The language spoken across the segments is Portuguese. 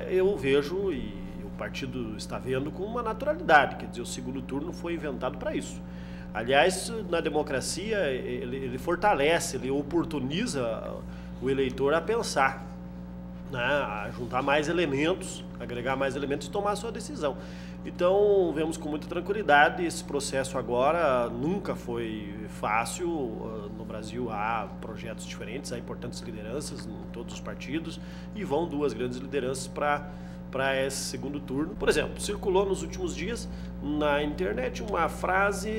eu vejo, e o partido está vendo, com uma naturalidade. Quer dizer, o segundo turno foi inventado para isso. Aliás, na democracia, ele fortalece, ele oportuniza o eleitor a pensar, né, a juntar mais elementos, agregar mais elementos e tomar a sua decisão. Então, vemos com muita tranquilidade. Esse processo agora nunca foi fácil. No Brasil há projetos diferentes, há importantes lideranças em todos os partidos e vão duas grandes lideranças para esse segundo turno. Por exemplo, circulou nos últimos dias na internet uma frase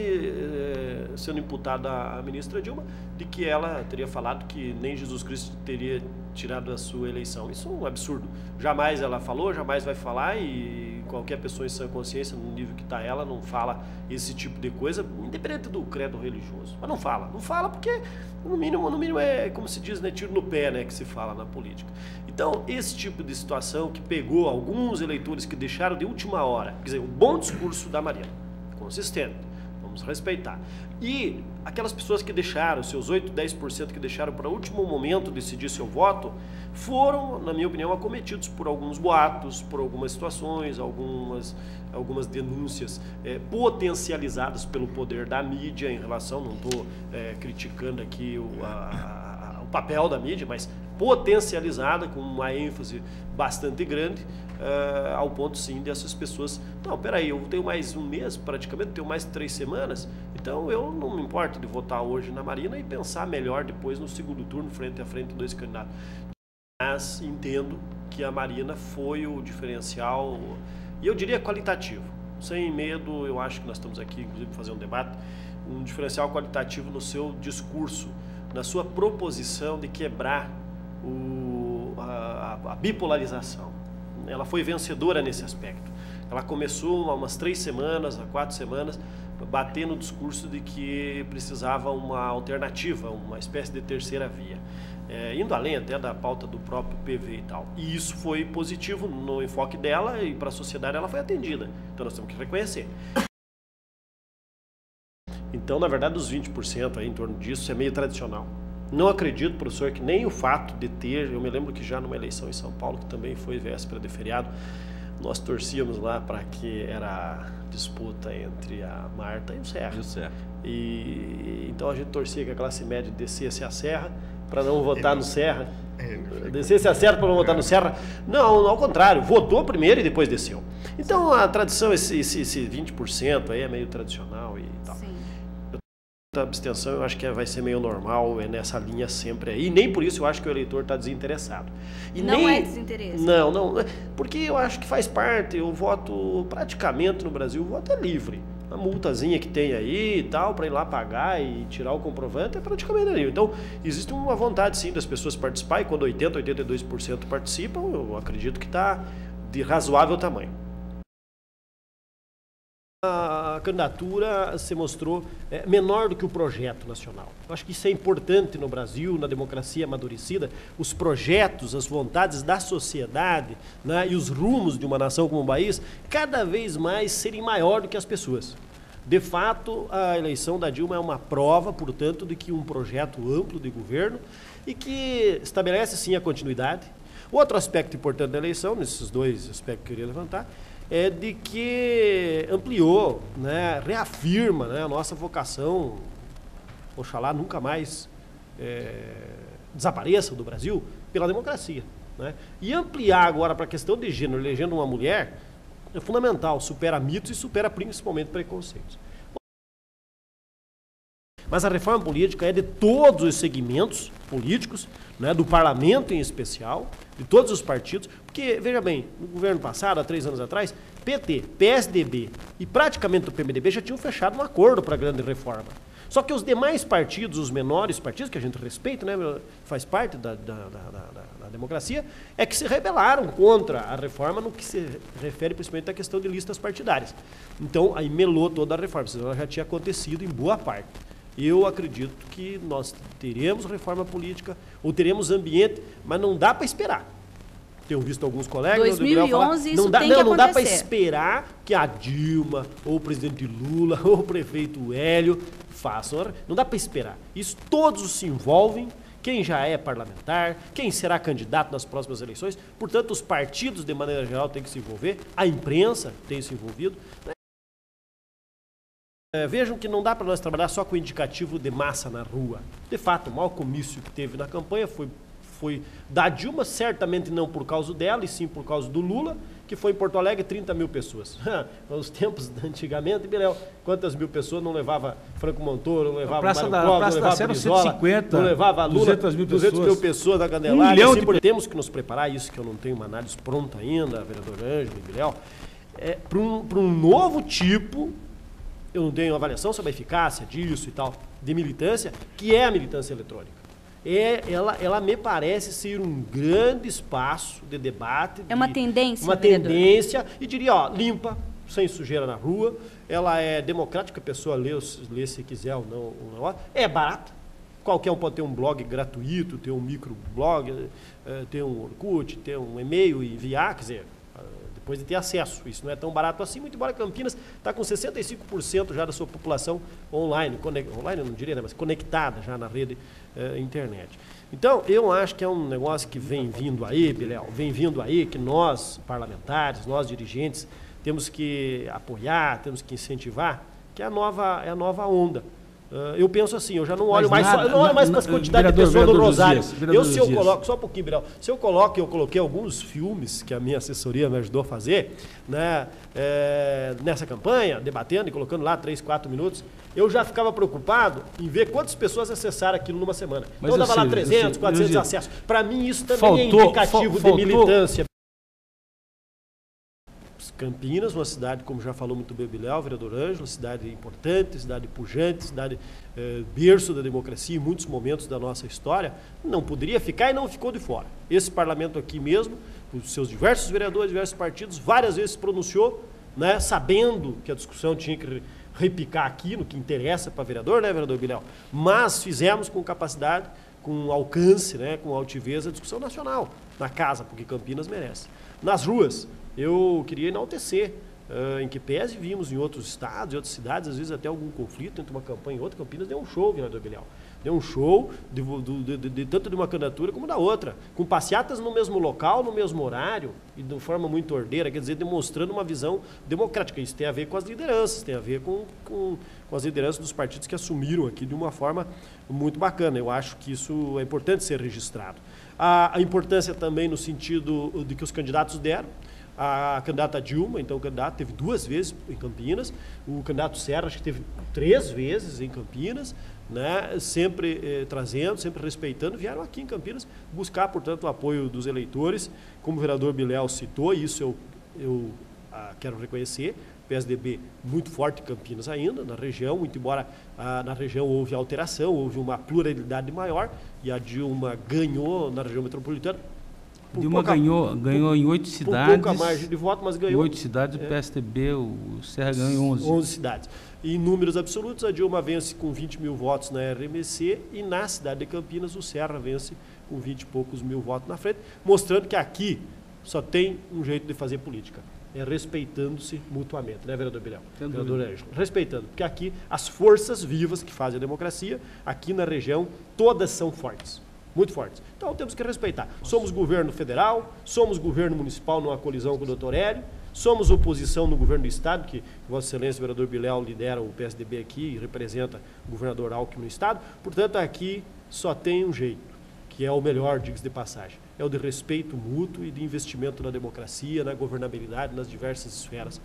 sendo imputada à ministra Dilma, de que ela teria falado que nem Jesus Cristo teria tirado a sua eleição. Isso é um absurdo. Jamais ela falou, jamais vai falar, e qualquer pessoa em sã consciência, no nível que está ela, não fala esse tipo de coisa, independente do credo religioso. Mas não fala porque, no mínimo é, como se diz, né, tiro no pé, né, que se fala na política. Então, esse tipo de situação que pegou alguns eleitores que deixaram de última hora, quer dizer, um bom discurso da Marina, consistente, vamos respeitar. E aquelas pessoas que deixaram, seus 8, 10% que deixaram para o último momento decidir seu voto, foram, na minha opinião, acometidos por alguns boatos, por algumas situações, algumas denúncias potencializadas pelo poder da mídia em relação, não estou criticando aqui o papel da mídia, mas potencializada com uma ênfase bastante grande, ao ponto sim dessas pessoas, não, peraí, eu tenho mais um mês praticamente, tenho mais 3 semanas, então eu não me importo de votar hoje na Marina e pensar melhor depois no segundo turno, frente a frente, 2 candidatos. Mas entendo que a Marina foi o diferencial, e eu diria qualitativo, sem medo. Eu acho que nós estamos aqui, inclusive, para fazer um debate, um diferencial qualitativo no seu discurso, na sua proposição de quebrar a bipolarização. Ela foi vencedora nesse aspecto. Ela começou há umas 3 semanas, há 4 semanas, bater no discurso de que precisava uma alternativa, uma espécie de terceira via, indo além até da pauta do próprio PV e tal. E isso foi positivo no enfoque dela, e para a sociedade ela foi atendida. Então nós temos que reconhecer. Então, na verdade, os 20% aí, em torno disso, é meio tradicional. Não acredito, professor, que nem o fato de ter, eu me lembro que já numa eleição em São Paulo, que também foi véspera de feriado, nós torcíamos lá para que era disputa entre a Marta e o Serra. E então a gente torcia que a classe média descesse a serra para não votar no Serra. Descesse a serra para não votar no Serra. Não, ao contrário, votou primeiro e depois desceu. Então a tradição, esse 20% aí é meio tradicional e tal. Sim. A abstenção eu acho que vai ser meio normal, nessa linha sempre aí, e nem por isso eu acho que o eleitor está desinteressado. E não é desinteresse. Não, porque eu acho que faz parte. O voto, praticamente no Brasil, o voto é livre. A multazinha que tem aí e tal, para ir lá pagar e tirar o comprovante, é praticamente livre. Então, existe uma vontade sim das pessoas participar, e quando 80%, 82% participam, eu acredito que está de razoável tamanho. A candidatura se mostrou menor do que o projeto nacional. Eu acho que isso é importante no Brasil, na democracia amadurecida, os projetos, as vontades da sociedade, né, e os rumos de uma nação como o país, cada vez mais serem maior do que as pessoas. De fato, a eleição da Dilma é uma prova, portanto, de que um projeto amplo de governo e que estabelece sim a continuidade. Outro aspecto importante da eleição, nesses 2 aspectos que eu queria levantar, é de que ampliou, né, reafirma, né, a nossa vocação, oxalá nunca mais desapareça do Brasil, pela democracia, né? E ampliar agora para a questão de gênero, elegendo uma mulher, é fundamental, supera mitos e supera principalmente preconceitos. Mas a reforma política é de todos os segmentos políticos, né, do parlamento em especial, de todos os partidos, porque, veja bem, no governo passado, há 3 anos atrás, PT, PSDB e praticamente o PMDB já tinham fechado um acordo para a grande reforma. Só que os demais partidos, os menores partidos, que a gente respeita, né, faz parte da democracia, é que se rebelaram contra a reforma no que se refere principalmente à questão de listas partidárias. Então, aí melou toda a reforma, senão ela já tinha acontecido em boa parte. Eu acredito que nós teremos reforma política, ou teremos ambiente, mas não dá para esperar. Tenho visto alguns colegas... 2011 falar, isso não dá, tem que acontecer. Não dá para esperar que a Dilma, ou o presidente Lula, ou o prefeito Hélio façam. Não dá para esperar. Isso todos se envolvem quem já é parlamentar, quem será candidato nas próximas eleições. Portanto, os partidos, de maneira geral, têm que se envolver, a imprensa tem se envolvido. Vejam que não dá para nós trabalhar só com indicativo de massa na rua. De fato, o maior comício que teve na campanha foi da Dilma, certamente não por causa dela, e sim por causa do Lula, que foi em Porto Alegre 30 mil pessoas. Nos tempos antigamente, Biléu, quantas mil pessoas não levava Franco Montoro, não levava Mário Covas, não levava Brizola, não levava Lula, 200 mil pessoas na Candelária. Temos que nos preparar, isso que eu não tenho uma análise pronta ainda, vereador Ângelo e Biléu, para um novo tipo, eu não tenho avaliação sobre a eficácia disso e tal, de militância, que é a militância eletrônica. Ela me parece ser um grande espaço de debate. É uma tendência, uma tendência, e diria, ó, limpa, sem sujeira na rua, ela é democrática, a pessoa lê se quiser ou não, é barata. Qualquer um pode ter um blog gratuito, ter um microblog, ter um Orkut, ter um e-mail e enviar, quer dizer, depois de ter acesso. Isso não é tão barato assim, muito embora Campinas está com 65% já da sua população online, online eu não diria, né, mas conectada já na rede internet. Então, eu acho que é um negócio que vem vindo aí, Biléu, vem vindo aí, que nós, parlamentares, nós dirigentes, temos que apoiar, temos que incentivar, que é a nova onda. Eu penso assim, eu já não olho mais para as quantidades de pessoas no Rosário. Se eu coloco, só um pouquinho, Biréu, se eu coloquei alguns filmes que a minha assessoria me ajudou a fazer, né, nessa campanha, debatendo e colocando lá 3, 4 minutos, eu já ficava preocupado em ver quantas pessoas acessaram aquilo numa semana. Então eu dava lá 300, 400 acessos. Para mim isso também é indicativo de militância. Campinas, uma cidade, como já falou muito bem o Biléu, vereador Ângelo, cidade importante, cidade pujante, cidade berço da democracia em muitos momentos da nossa história, não poderia ficar e não ficou de fora. Esse parlamento aqui mesmo, os seus diversos vereadores, diversos partidos, várias vezes se pronunciou, né, sabendo que a discussão tinha que repicar aqui no que interessa para vereador, né, vereador Biléu? Mas fizemos com capacidade, com alcance, né, com altivez a discussão nacional na casa, porque Campinas merece. Nas ruas, eu queria enaltecer, em que pese vimos em outros estados, em outras cidades, às vezes até algum conflito entre uma campanha e outra. Campinas deu um show, vereador Biléu. Deu um show tanto de uma candidatura como da outra, com passeatas no mesmo local, no mesmo horário e de forma muito ordeira, quer dizer, demonstrando uma visão democrática. Isso tem a ver com as lideranças, tem a ver com as lideranças dos partidos que assumiram aqui de uma forma muito bacana. Eu acho que isso é importante ser registrado. A importância também no sentido de que os candidatos deram. A candidata Dilma, então o candidato teve 2 vezes em Campinas, o candidato Serra acho que teve 3 vezes em Campinas, né, sempre trazendo, sempre respeitando, vieram aqui em Campinas buscar, portanto, o apoio dos eleitores, como o vereador Biléu citou, isso eu quero reconhecer, PSDB muito forte em Campinas ainda, na região, muito embora na região houve alteração, houve uma pluralidade maior, e a Dilma ganhou na região metropolitana. Dilma ganhou em 8 cidades. Por pouca margem de voto, mas ganhou. 8 cidades, o PSDB, o Serra ganhou em 11. 11 cidades. E em números absolutos, a Dilma vence com 20 mil votos na RMC e na cidade de Campinas o Serra vence com 20 e poucos mil votos na frente, mostrando que aqui só tem um jeito de fazer política. É respeitando-se mutuamente, né, vereador Biléu? Vereador Ângelo. Respeitando, porque aqui as forças vivas que fazem a democracia, aqui na região, todas são fortes. Muito fortes. Então temos que respeitar. Somos governo federal, somos governo municipal numa colisão com o doutor Hélio, somos oposição no governo do estado, que Vossa Excelência, o vereador Biléu, lidera o PSDB aqui e representa o governador Alckmin no estado. Portanto, aqui só tem um jeito, que é o melhor, diga-se de passagem. É o de respeito mútuo e de investimento na democracia, na governabilidade, nas diversas esferas